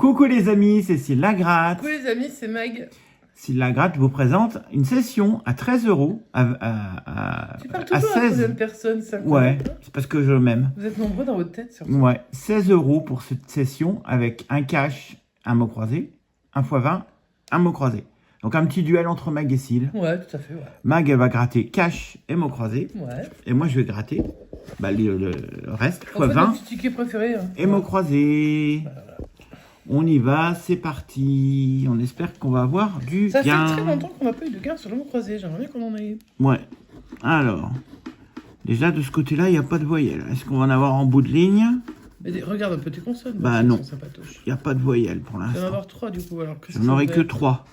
Coucou les amis, c'est Cécile Lagratte. Coucou les amis, c'est Mag. Cécile Lagratte vous présente une session à 13 € Tu parles à toujours à la 16. troisième personne, ça. Ouais, c'est parce que je m'aime. Vous êtes nombreux dans votre tête, surtout. Ouais, 16 € pour cette session avec un cash, un mot croisé, 1 x 20, un mot croisé. Donc un petit duel entre Mag et Cécile. Ouais, tout à fait, ouais. Mag, elle va gratter cash et mot croisé. Ouais. Et moi, je vais gratter le reste, x En fait, 20 mon petit ticket préféré. Hein. et mot croisé. Voilà. On y va, c'est parti. On espère qu'on va avoir du Ça gain. fait très longtemps qu'on n'a pas eu de gain sur le mot croisé. J'aimerais bien qu'on en ait. Ouais. Alors, déjà de ce côté-là, il n'y a pas de voyelle. Est-ce qu'on va en avoir en bout de ligne? Mais regarde un peu tes consonnes. Bah non. Sympatoches. Il n'y a pas de voyelle pour Il va y en l'instant. avoir 3 du coup. Alors que J'en aurai que 3.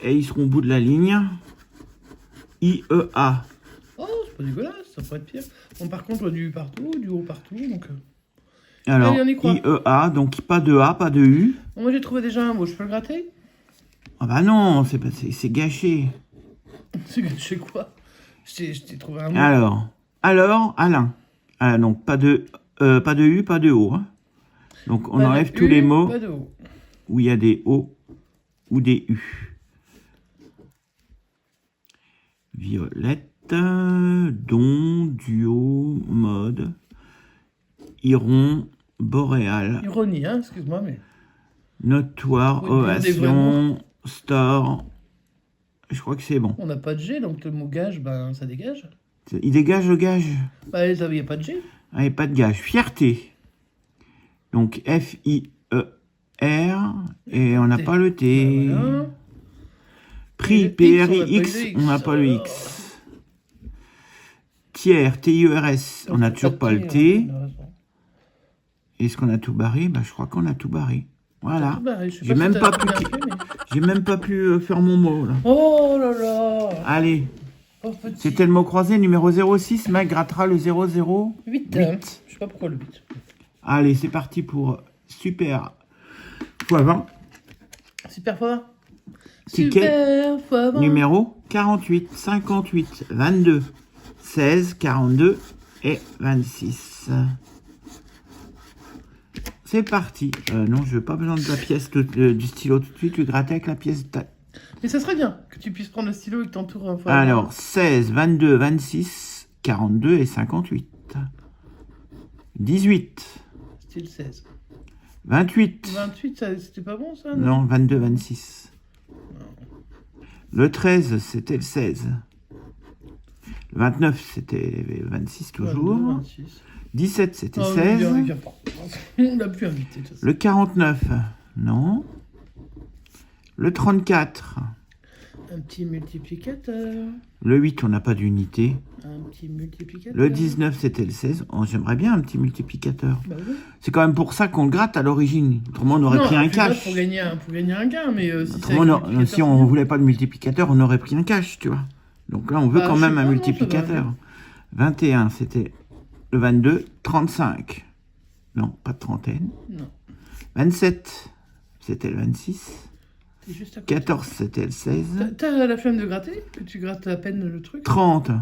Et ils seront au bout de la ligne. I, E, A. Oh, c'est pas dégueulasse, ça pourrait être pire. Bon, par contre, du partout, du haut partout. Donc. Alors, Allez, on y croit. I, E, A. Donc pas de A, pas de U. Bon, moi j'ai trouvé déjà un mot, je peux le gratter? Ah bah non, c'est gâché. C'est gâché quoi? Je t'ai trouvé un mot. Alors, Alain. Ah, donc pas de U, pas de O. Hein. Donc on Pas de enlève U, tous les mots pas de O. où il y a des O ou des U. Violette, don, duo, mode, iron, boréal, Ironie, hein, excuse-moi, mais. notoire, Faut dire des vrais ovation, store. Je crois que c'est bon. On n'a pas de G, donc le mot gage, ben ça dégage. Il dégage le gage. Bah, il n'y a pas de G. Allez, pas de gage. Fierté. Donc F-I-E-R. Et on n'a pas le T. Ben voilà. Prix, Et le X, P-R-I-X, on n'a pas le alors. X. Tiers, T-I-E-R-S, on n'a toujours pas le T. Est-ce qu'on a tout barré? Bah, je crois qu'on a tout barré. Voilà. J'ai même pas pu J'ai même pas pu faire mon mot, là. Oh là là. Allez. Pauvre petit. C'était le mot croisé numéro 06. Mag grattera le 00. 8. 8. Je sais pas pourquoi le 8. Allez, c'est parti pour super fois 20. Super fois. Ticket Super fois 20. numéro 48, 58, 22, 16, 42 et 26. C'est parti. Non, je n'ai pas besoin de la pièce du stylo tout de suite. Tu grattes avec la pièce. Mais ça serait bien que tu puisses prendre le stylo et que t'entoures un fois. Alors, 16, 22, 26, 42 et 58. 18. Style 16. 28. 28, c'était pas bon ça? Non, 22, 26. Le 13, c'était le 16. Le 29, c'était 26 toujours. 22, 26. 17, c'était Non, 16. il vient pas. On l'a plus invité. de toute façon. Le 49, non. Le 34. Un petit multiplicateur. Le 8, on n'a pas d'unité. Un petit multiplicateur. Le 19, c'était le 16. Oh, j'aimerais bien un petit multiplicateur. Bah oui. C'est quand même pour ça qu'on le gratte à l'origine. Autrement, on aurait Non, pris un tu grattes cash. pour gagner un gain, mais si c'est Autrement, avec non, multiplicateur, si on c'est ne voulait pas de multiplicateur, on aurait pris un cash, tu vois. Donc là, on veut Bah, quand je même sais un pas, non, multiplicateur. ça 21, c'était le 22. 35. Non, pas de trentaine. Non, 27, c'était le 26. t'es juste à côté. 14, c'était le 16. T'as la flemme de gratter? Que tu grattes à peine le truc? 30.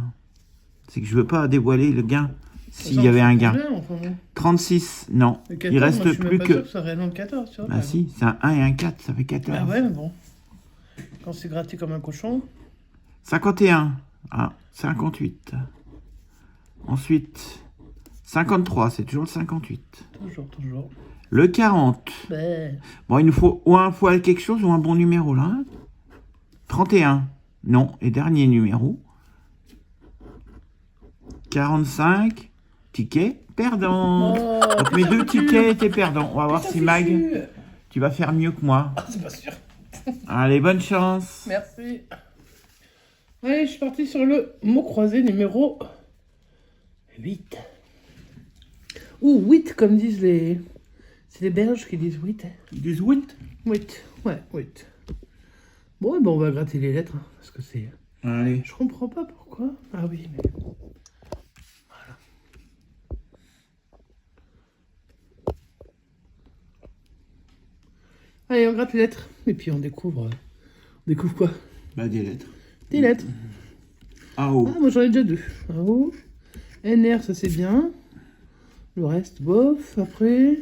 C'est que je veux pas dévoiler le gain s'il Attends, y avait un c'est gain. combien, enfin, bon. 36, non. Le 14, Il reste moi, je suis plus même pas que... sûr que ça réellement le 14, tu vois. Bah si, c'est un 1 et un 4, ça fait 14. Ah ouais, mais bon. Quand c'est gratté comme un cochon. 51. Ah, 58. Ensuite, 53, c'est toujours le 58. Toujours. Le 40. Ben. Bon, il nous faut ou un fois quelque chose ou un bon numéro, là. Hein. 31. Non. Et dernier numéro. 45. Ticket perdant. Oh, Donc mes deux tickets étaient perdants. On va voir si Mag, tu vas faire mieux que moi. Ah, c'est pas sûr. Allez, bonne chance. Merci. Allez, je suis parti sur le mot croisé numéro 8. Ou 8, comme disent les... C'est les Belges qui disent 8. 18. 8, ouais, 8. Bon, ben on va gratter les lettres, hein, parce que c'est... Allez. Je comprends pas pourquoi. Ah oui, mais... Voilà. Allez, on gratte les lettres. Et puis on découvre... On découvre quoi? Bah, des lettres. Des lettres. AO. Ah, moi j'en ai déjà 2. AO. NR, ça c'est bien. Le reste, bof. Après...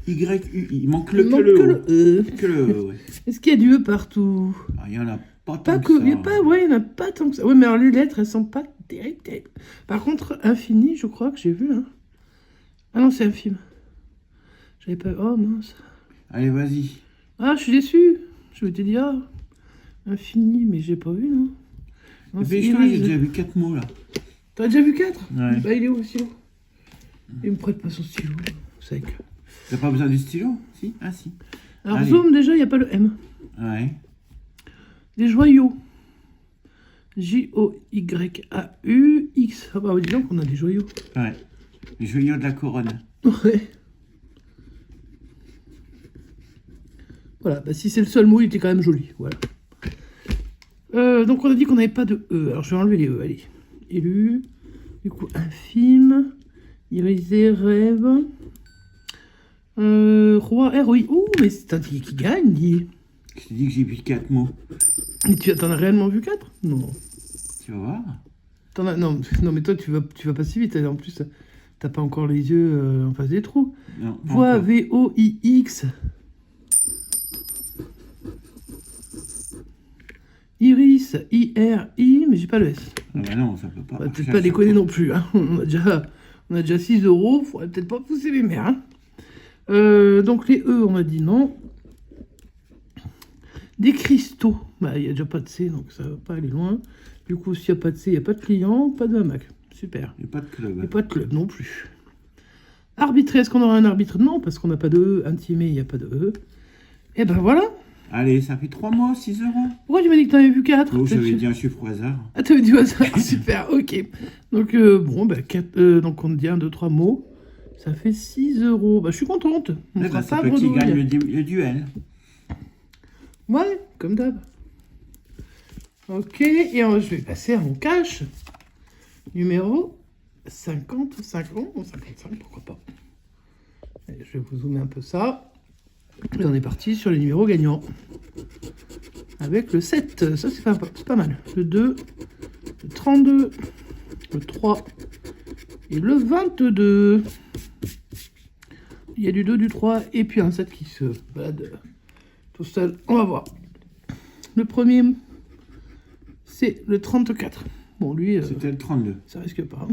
Y-U. Il manque Il manque que le E. Que le E, ouais. Est-ce qu'il y a du E partout? Ah, il y en a pas Pas tant que, que il y a ça. pas, ouais, il n'y en a pas tant que ça. Ouais, mais alors les lettres, elles sont pas terribles. Par contre, infini, je crois que j'ai vu. Hein. Ah non, c'est infime. J'avais pas. Oh mince. Allez, vas-y. Ah, je suis déçu. Je m'étais dit, ah, infini, mais j'ai pas vu, non. Non, c'est Dépêche-toi, j'ai Iris. déjà vu 4 mots, là. T'as déjà vu 4? Ouais. Bah, il est où le stylo? Il me prête pas son stylo. C'est que... T'as pas besoin du stylo? Si? Ah, si. Alors, Allez. zoom, déjà, il n'y a pas le M. Ouais. Des joyaux. J-O-Y-A-U-X. Ah bah, dis donc, on a des joyaux. Ouais. Les joyaux de la couronne. Ouais. Voilà, bah, si c'est le seul mot, il était quand même joli. Voilà. Donc, on a dit qu'on n'avait pas de E. Alors, je vais enlever les E. Allez. Élu. Du coup, infime. Irisé, rêve. Roi, ROI. Ouh, mais c'est un qui gagne, dit. Je t'ai dit que j'ai vu 4 mots. Mais t'en as réellement vu 4? Non. Tu vas voir. Non, mais toi, tu vas pas si vite. En plus, t'as pas encore les yeux en face des trous. Non. pas Voix encore. V-O-I-X. Iris, I-R-I, mais j'ai pas le S. Ah bah non, ça peut pas. On va marcher peut-être à pas chaque déconner fois. non plus. Hein. On a déjà 6 euros. Faudrait peut-être pas pousser les mères. Hein. Donc les E, on a dit non. Des cristaux. Bah, il n'y a déjà pas de C, donc ça va pas aller loin. Du coup, s'il n'y a pas de C, il n'y a pas de client, pas de hamac. Super. Il n'y a pas de club. Et pas de club non plus. Arbitrer, est-ce qu'on aura un arbitre? Non, parce qu'on n'a pas de E. Intimé, il n'y a pas de E. Et ben voilà. Allez, ça fait 3 mots, 6 euros. Pourquoi tu m'as dit que tu en avais vu 4? Oh, j'avais dit un chiffre au hasard. Ah, t'avais dit au hasard. Super, ok. Donc, bon, bah, donc on dit 1, 2, 3 mots. Ça fait 6 euros. Bah, je suis contente. On Eh fera ben, pas c'est toi qui bredouille. gagne le duel. Ouais, comme d'hab. Ok, et je vais passer à mon cash. Numéro 50, 50, 55, pourquoi pas. Allez, je vais vous zoomer un peu ça. Et on est parti sur les numéros gagnants. Avec le 7, ça c'est pas mal. Le 2, le 32, le 3 et le 22. Il y a du 2, du 3 et puis un 7 qui se balade tout seul. On va voir. Le premier, c'est le 34. Bon, lui, C'était le 32. ça risque pas.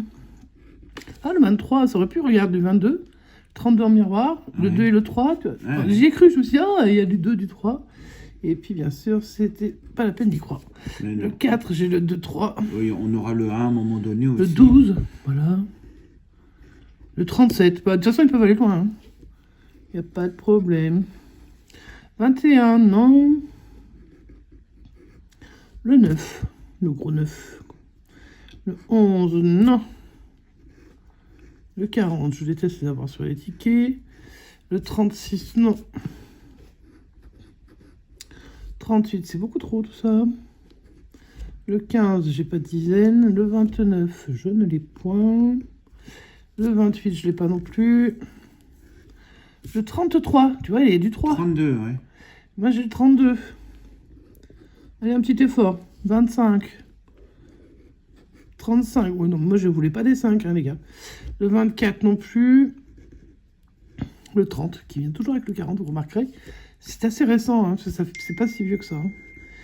Ah, le 23, ça aurait pu regarder le 22. 32 en miroir, le 2 et le 3. Ouais. J'y ai cru, je me suis dit, ah, il y a du 2, du 3. Et puis, bien sûr, c'était pas la peine d'y croire. Mais Le non. 4, j'ai le 2, 3. Oui, on aura le 1 à un moment donné aussi. Le 12, voilà. Le 37, bah, de toute façon, ils peuvent aller loin. Il n'y a pas de problème. 21, non. Le 9, le gros 9. Le 11, non. Le 40, je déteste les avoir sur les tickets. Le 36, non. 38, c'est beaucoup trop tout ça. Le 15, j'ai pas de dizaine. Le 29, je ne l'ai point. Le 28, je l'ai pas non plus. Le 33, tu vois, il y a du 3. 32, ouais. Moi, j'ai le 32. Allez, un petit effort. 25. 35. Oui, non, moi, je voulais pas des 5, hein, les gars. Le 24 non plus. Le 30, qui vient toujours avec le 40, vous remarquerez. C'est assez récent, hein, c'est pas si vieux que ça. Hein.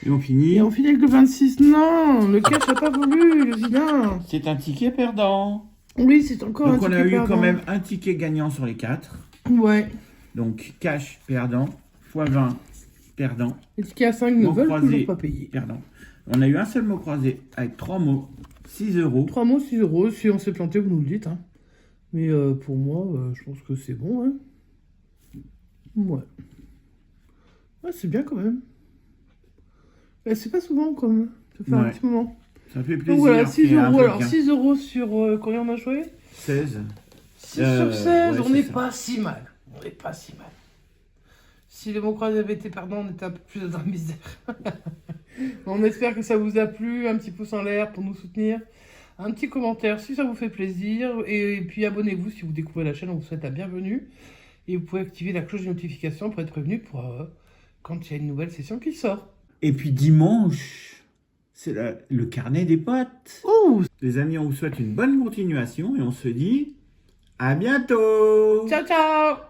Et on finit. Et on finit avec le 26. Non, le cash n'a pas voulu, le vilain. C'est un ticket perdant. Oui, c'est encore Donc un on a ticket eu perdant. quand même un ticket gagnant sur les 4. Ouais. Donc cash perdant, x 20 perdant, Les tickets à 5 ne Mot veulent croisé. toujours pas payer. perdant. On a eu un seul mot croisé avec 3 mots, 6 euros. 3 mots, 6 euros. Si on s'est planté, vous nous le dites. Hein. Mais pour moi, je pense que c'est bon. Hein. Ouais. Ouais, c'est bien quand même. C'est pas souvent comme. Ça fait un Ouais. petit moment. Ça fait plaisir. Donc voilà, 6 qu'il y ait un euros. Alors, regain. 6 euros sur combien on a joué? 16. 6 sur 16, ouais, on c'est n'est ça. pas si mal. On n'est pas si mal. Si les mots croisés avaient été perdants, on était un peu plus dans la misère. On espère que ça vous a plu. Un petit pouce en l'air pour nous soutenir. Un petit commentaire si ça vous fait plaisir. Et puis abonnez-vous si vous découvrez la chaîne. On vous souhaite la bienvenue. Et vous pouvez activer la cloche de notification pour être prévenu pour quand il y a une nouvelle session qui sort. Et puis dimanche, c'est le carnet des potes. Oh, Les amis, on vous souhaite une bonne continuation et on se dit à bientôt. ciao ciao.